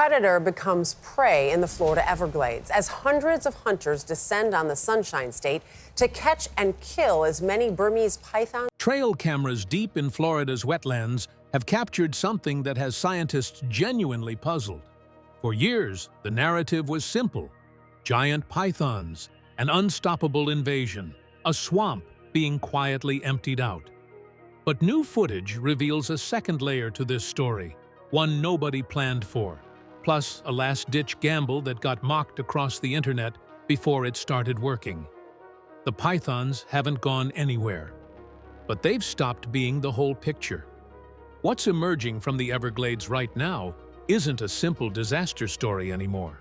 predator becomes prey in the Florida Everglades as hundreds of hunters descend on the Sunshine State to catch and kill as many Burmese pythons. Trail cameras deep in Florida's wetlands have captured something that has scientists genuinely puzzled. For years, the narrative was simple: giant pythons, an unstoppable invasion, a swamp being quietly emptied out. But new footage reveals a second layer to this story, one nobody planned for, plus a last-ditch gamble that got mocked across the internet before it started working. The pythons haven't gone anywhere, but they've stopped being the whole picture. What's emerging from the Everglades right now isn't a simple disaster story anymore.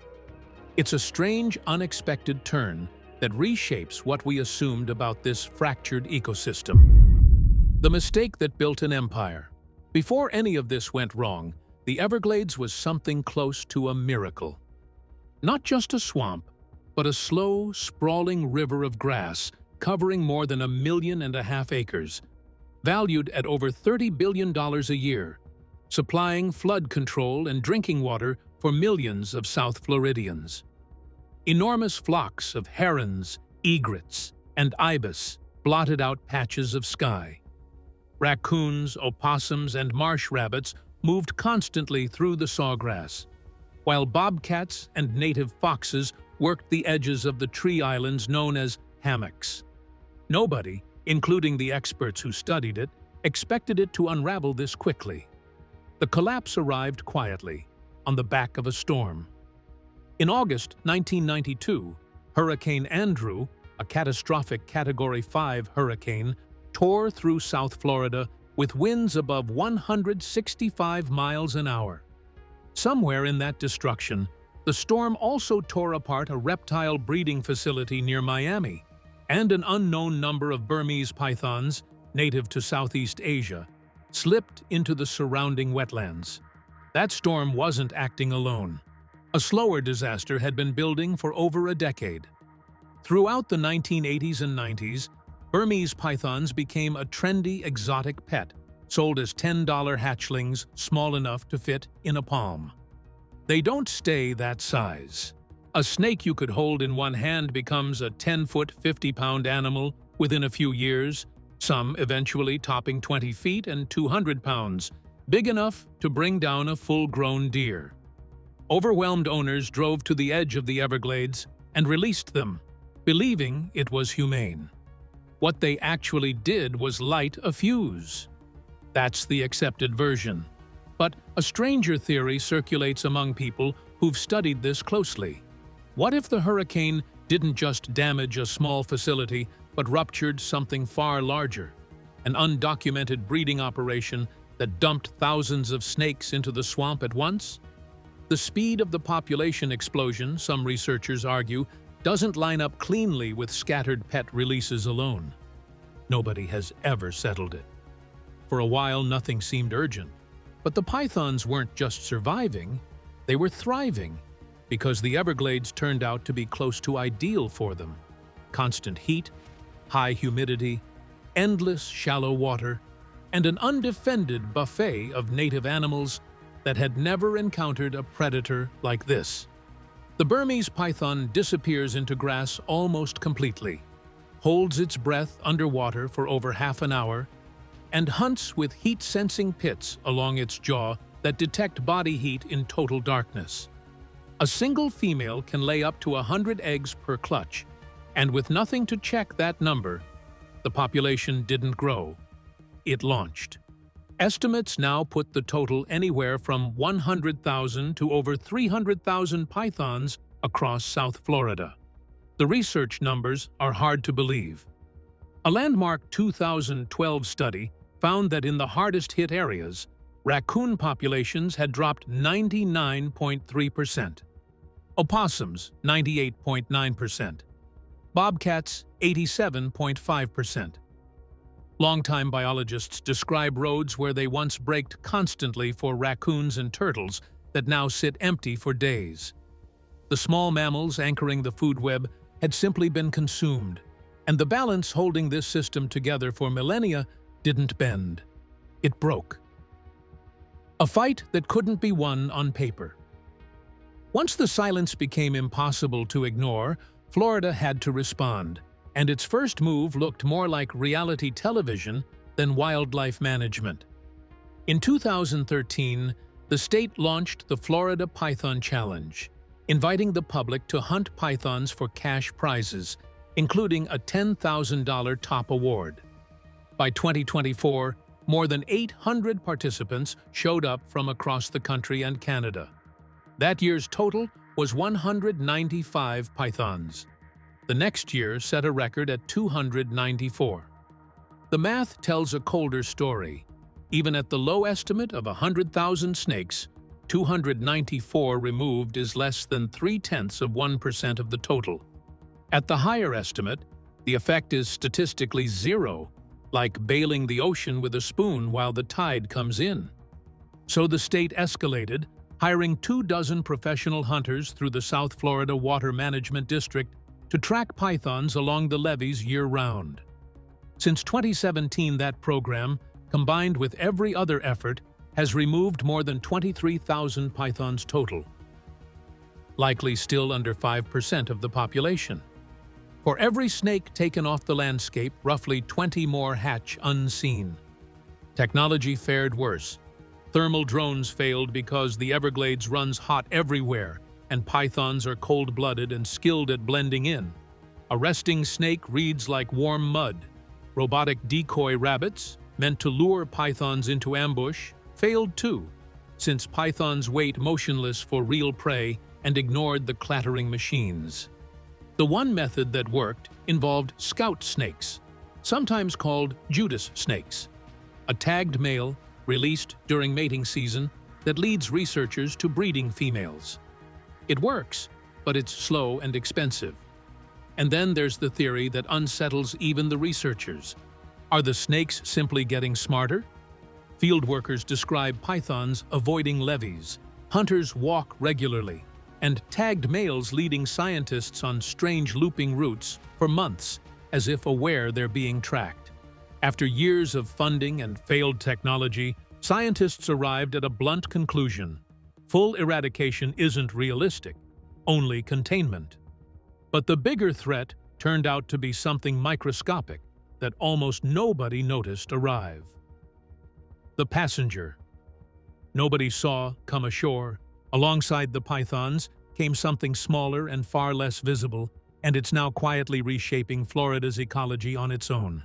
It's a strange, unexpected turn that reshapes what we assumed about this fractured ecosystem. The mistake that built an empire. Before any of this went wrong, the Everglades was something close to a miracle. Not just a swamp, but a slow, sprawling river of grass covering more than 1.5 million acres, valued at over $30 billion a year, supplying flood control and drinking water for millions of South Floridians. Enormous flocks of herons, egrets, and ibis blotted out patches of sky. Raccoons, opossums, and marsh rabbits moved constantly through the sawgrass, while bobcats and native foxes worked the edges of the tree islands known as hammocks. Nobody, including the experts who studied it, expected it to unravel this quickly. The collapse arrived quietly, on the back of a storm. In August 1992, Hurricane Andrew, a catastrophic Category 5 hurricane, tore through South Florida with winds above 165 miles an hour. Somewhere in that destruction, the storm also tore apart a reptile breeding facility near Miami, and an unknown number of Burmese pythons, native to Southeast Asia, slipped into the surrounding wetlands. That storm wasn't acting alone. A slower disaster had been building for over a decade. Throughout the 1980s and 90s, Burmese pythons became a trendy exotic pet, sold as $10 hatchlings small enough to fit in a palm. They don't stay that size. A snake you could hold in one hand becomes a 10-foot, 50-pound animal within a few years, some eventually topping 20 feet and 200 pounds, big enough to bring down a full-grown deer. Overwhelmed owners drove to the edge of the Everglades and released them, believing it was humane. What they actually did was light a fuse. That's the accepted version. But a stranger theory circulates among people who've studied this closely. What if the hurricane didn't just damage a small facility, but ruptured something far larger? An undocumented breeding operation that dumped thousands of snakes into the swamp at once? The speed of the population explosion, some researchers argue, doesn't line up cleanly with scattered pet releases alone. Nobody has ever settled it. For a while, nothing seemed urgent. But the pythons weren't just surviving, they were thriving, because the Everglades turned out to be close to ideal for them. Constant heat, high humidity, endless shallow water, and an undefended buffet of native animals that had never encountered a predator like this. The Burmese python disappears into grass almost completely, holds its breath underwater for over half an hour, and hunts with heat-sensing pits along its jaw that detect body heat in total darkness. A single female can lay up to 100 eggs per clutch, and with nothing to check that number, the population didn't grow. It launched. Estimates now put the total anywhere from 100,000 to over 300,000 pythons across South Florida. The research numbers are hard to believe. A landmark 2012 study found that in the hardest-hit areas, raccoon populations had dropped 99.3%, opossums 98.9%, bobcats 87.5%. Longtime biologists describe roads where they once braked constantly for raccoons and turtles that now sit empty for days. The small mammals anchoring the food web had simply been consumed, and the balance holding this system together for millennia didn't bend. It broke. A fight that couldn't be won on paper. Once the silence became impossible to ignore, Florida had to respond, and its first move looked more like reality television than wildlife management. In 2013, the state launched the Florida Python Challenge, inviting the public to hunt pythons for cash prizes, including a $10,000 top award. By 2024, more than 800 participants showed up from across the country and Canada. That year's total was 195 pythons. The next year set a record at 294. The math tells a colder story. Even at the low estimate of 100,000 snakes, 294 removed is less than 0.3% of the total. At the higher estimate, the effect is statistically zero, like bailing the ocean with a spoon while the tide comes in. So the state escalated, hiring 24 professional hunters through the South Florida Water Management District to track pythons along the levees year-round. Since 2017, that program, combined with every other effort, has removed more than 23,000 pythons total, likely still under 5% of the population. For every snake taken off the landscape, roughly 20 more hatch unseen. Technology fared worse. Thermal drones failed because the Everglades runs hot everywhere, and pythons are cold-blooded and skilled at blending in. A resting snake reads like warm mud. Robotic decoy rabbits, meant to lure pythons into ambush, failed too, since pythons wait motionless for real prey and ignored the clattering machines. The one method that worked involved scout snakes, sometimes called Judas snakes, a tagged male released during mating season that leads researchers to breeding females. It works, but it's slow and expensive. And then there's the theory that unsettles even the researchers. Are the snakes simply getting smarter? Fieldworkers describe pythons avoiding levees, hunters walk regularly, and tagged males leading scientists on strange looping routes for months, as if aware they're being tracked. After years of funding and failed technology, scientists arrived at a blunt conclusion. Full eradication isn't realistic, only containment. But the bigger threat turned out to be something microscopic that almost nobody noticed arrive. The passenger. Nobody saw come ashore. Alongside the pythons came something smaller and far less visible, and it's now quietly reshaping Florida's ecology on its own.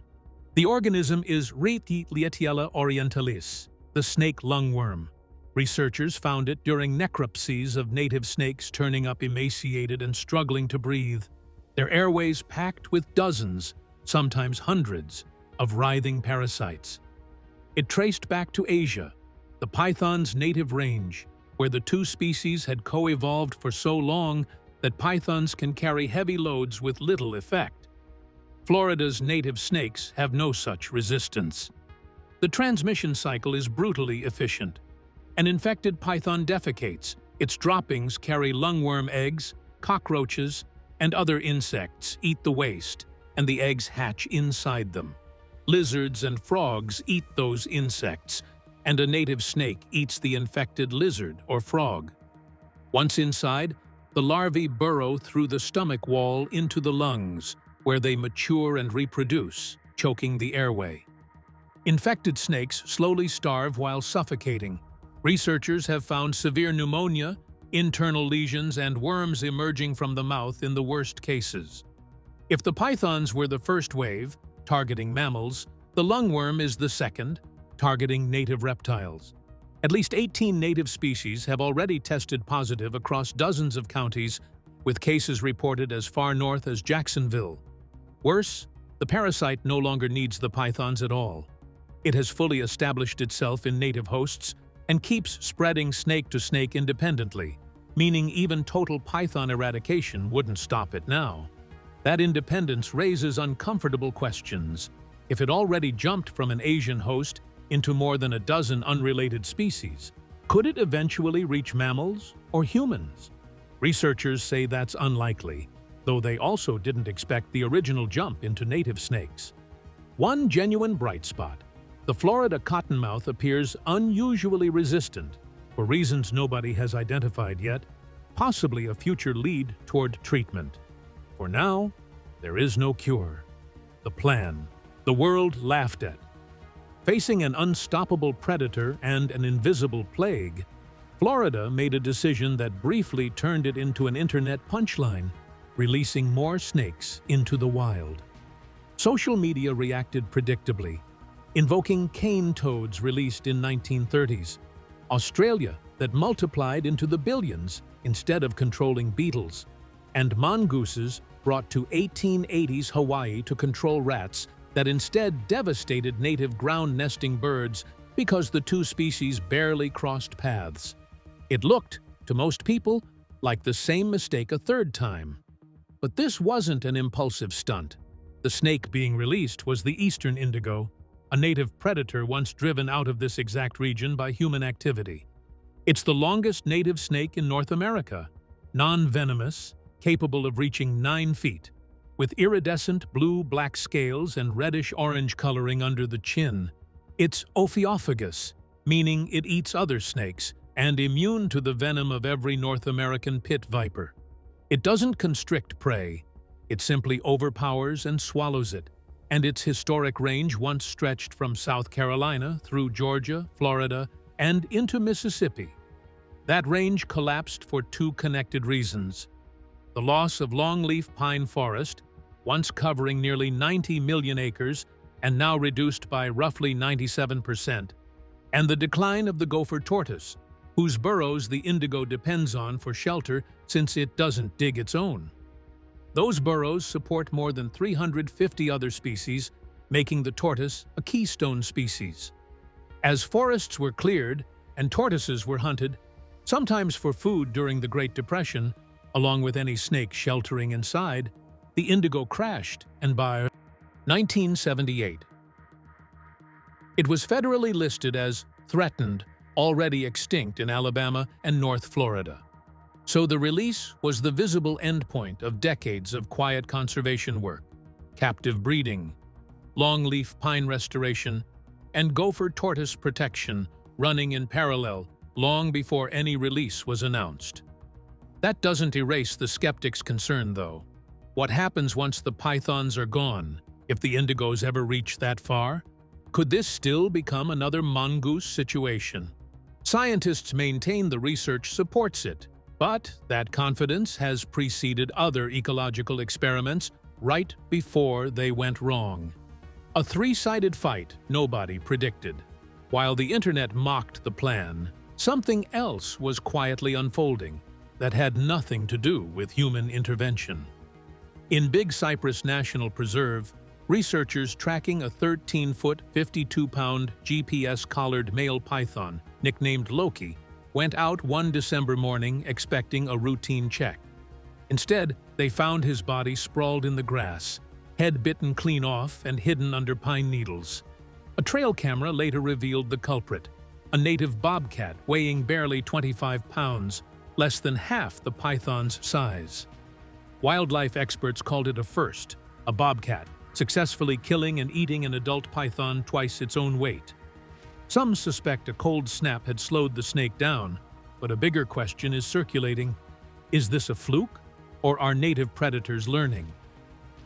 The organism is Rhytiella orientalis, the snake lungworm. Researchers found it during necropsies of native snakes turning up emaciated and struggling to breathe, their airways packed with dozens, sometimes hundreds, of writhing parasites. It traced back to Asia, the python's native range, where the two species had co-evolved for so long that pythons can carry heavy loads with little effect. Florida's native snakes have no such resistance. The transmission cycle is brutally efficient. An infected python defecates. Its droppings carry lungworm eggs, cockroaches, and other insects eat the waste, and the eggs hatch inside them. Lizards and frogs eat those insects, and a native snake eats the infected lizard or frog. Once inside, the larvae burrow through the stomach wall into the lungs, where they mature and reproduce, choking the airway. Infected snakes slowly starve while suffocating. Researchers have found severe pneumonia, internal lesions, and worms emerging from the mouth in the worst cases. If the pythons were the first wave, targeting mammals, the lungworm is the second, targeting native reptiles. At least 18 native species have already tested positive across dozens of counties, with cases reported as far north as Jacksonville. Worse, the parasite no longer needs the pythons at all. It has fully established itself in native hosts and keeps spreading snake to snake independently, meaning even total python eradication wouldn't stop it now. That independence raises uncomfortable questions. If it already jumped from an Asian host into more than a dozen unrelated species, could it eventually reach mammals or humans? Researchers say that's unlikely, though they also didn't expect the original jump into native snakes. One genuine bright spot: the Florida cottonmouth appears unusually resistant, for reasons nobody has identified yet. possibly a future lead toward treatment. For now, there is no cure. The plan, the world laughed at. Facing an unstoppable predator and an invisible plague, Florida made a decision that briefly turned it into an internet punchline, releasing more snakes into the wild. Social media reacted predictably, invoking cane toads released in 1930s, Australia that multiplied into the billions instead of controlling beetles, and mongooses brought to 1880s Hawaii to control rats that instead devastated native ground-nesting birds because the two species barely crossed paths. It looked, to most people, like the same mistake a third time. But this wasn't an impulsive stunt. The snake being released was the eastern indigo, a native predator once driven out of this exact region by human activity. It's the longest native snake in North America, non-venomous, capable of reaching 9 feet, with iridescent blue-black scales and reddish-orange coloring under the chin. It's ophiophagous, meaning it eats other snakes, and immune to the venom of every North American pit viper. It doesn't constrict prey, it simply overpowers and swallows it, and its historic range once stretched from South Carolina through Georgia, Florida, and into Mississippi. That range collapsed for 2 connected reasons: the loss of longleaf pine forest, once covering nearly 90 million acres and now reduced by roughly 97%, and the decline of the gopher tortoise, whose burrows the indigo depends on for shelter since it doesn't dig its own. Those burrows support more than 350 other species, making the tortoise a keystone species. As forests were cleared and tortoises were hunted, sometimes for food during the Great Depression, along with any snake sheltering inside, the indigo crashed, and by 1978, it was federally listed as threatened, already extinct in Alabama and North Florida. So the release was the visible endpoint of decades of quiet conservation work, captive breeding, longleaf pine restoration, and gopher tortoise protection running in parallel long before any release was announced. That doesn't erase the skeptics' concern, though. What happens once the pythons are gone, if the indigos ever reach that far? Could this still become another mongoose situation? Scientists maintain the research supports it, but that confidence has preceded other ecological experiments right before they went wrong. A 3-sided fight nobody predicted. While the internet mocked the plan, something else was quietly unfolding that had nothing to do with human intervention. In Big Cypress National Preserve, researchers tracking a 13-foot, 52-pound GPS-collared male python, nicknamed Loki, went out one December morning expecting a routine check. Instead, they found his body sprawled in the grass, head bitten clean off and hidden under pine needles. A trail camera later revealed the culprit, a native bobcat weighing barely 25 pounds, less than half the python's size. Wildlife experts called it a first, a bobcat, successfully killing and eating an adult python twice its own weight. Some suspect a cold snap had slowed the snake down, but a bigger question is circulating. Is this a fluke, or are native predators learning?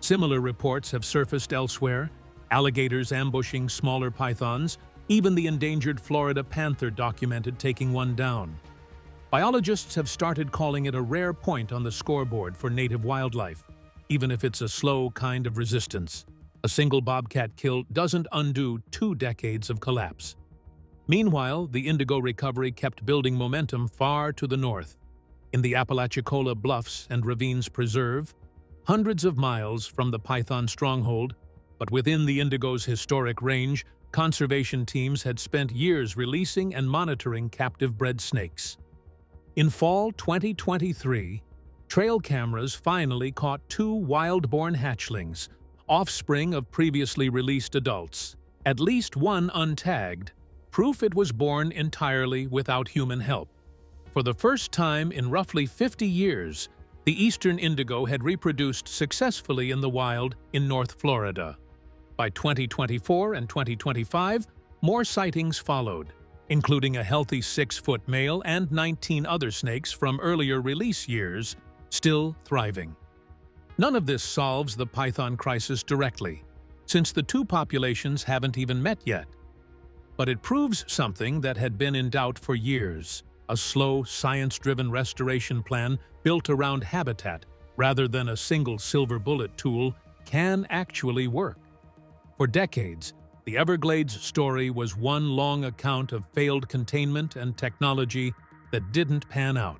Similar reports have surfaced elsewhere, alligators ambushing smaller pythons, even the endangered Florida panther documented taking one down. Biologists have started calling it a rare point on the scoreboard for native wildlife, even if it's a slow kind of resistance. A single bobcat kill doesn't undo 2 decades of collapse. Meanwhile, the indigo recovery kept building momentum far to the north. In the Apalachicola Bluffs and Ravines Preserve, hundreds of miles from the python stronghold, but within the indigo's historic range, conservation teams had spent years releasing and monitoring captive-bred snakes. In fall 2023, trail cameras finally caught 2 wild-born hatchlings, offspring of previously released adults, at least one untagged, proof it was born entirely without human help. For the first time in roughly 50 years, the eastern indigo had reproduced successfully in the wild in North Florida. By 2024 and 2025, more sightings followed, including a healthy 6-foot male and 19 other snakes from earlier release years, still thriving. None of this solves the python crisis directly, since the two populations haven't even met yet. But it proves something that had been in doubt for years: a slow, science-driven restoration plan built around habitat rather than a single silver bullet tool can actually work. For decades, the Everglades story was one long account of failed containment and technology that didn't pan out.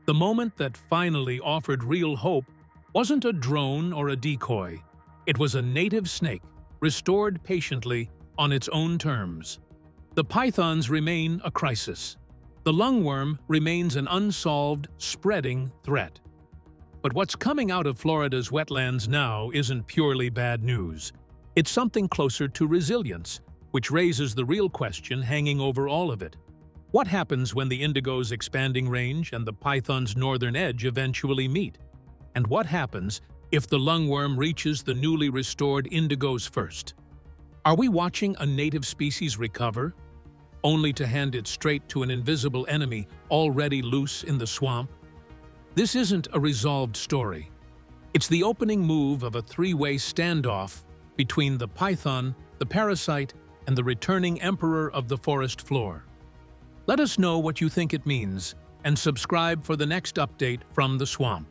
The moment that finally offered real hope wasn't a drone or a decoy. It was a native snake, restored patiently on its own terms. The pythons remain a crisis. The lungworm remains an unsolved, spreading threat. But what's coming out of Florida's wetlands now isn't purely bad news. It's something closer to resilience, which raises the real question hanging over all of it. What happens when the indigo's expanding range and the python's northern edge eventually meet? And what happens if the lungworm reaches the newly restored indigos first? Are we watching a native species recover, only to hand it straight to an invisible enemy already loose in the swamp? This isn't a resolved story. It's the opening move of a three-way standoff between the python, the parasite, and the returning emperor of the forest floor. Let us know what you think it means, and subscribe for the next update from the swamp.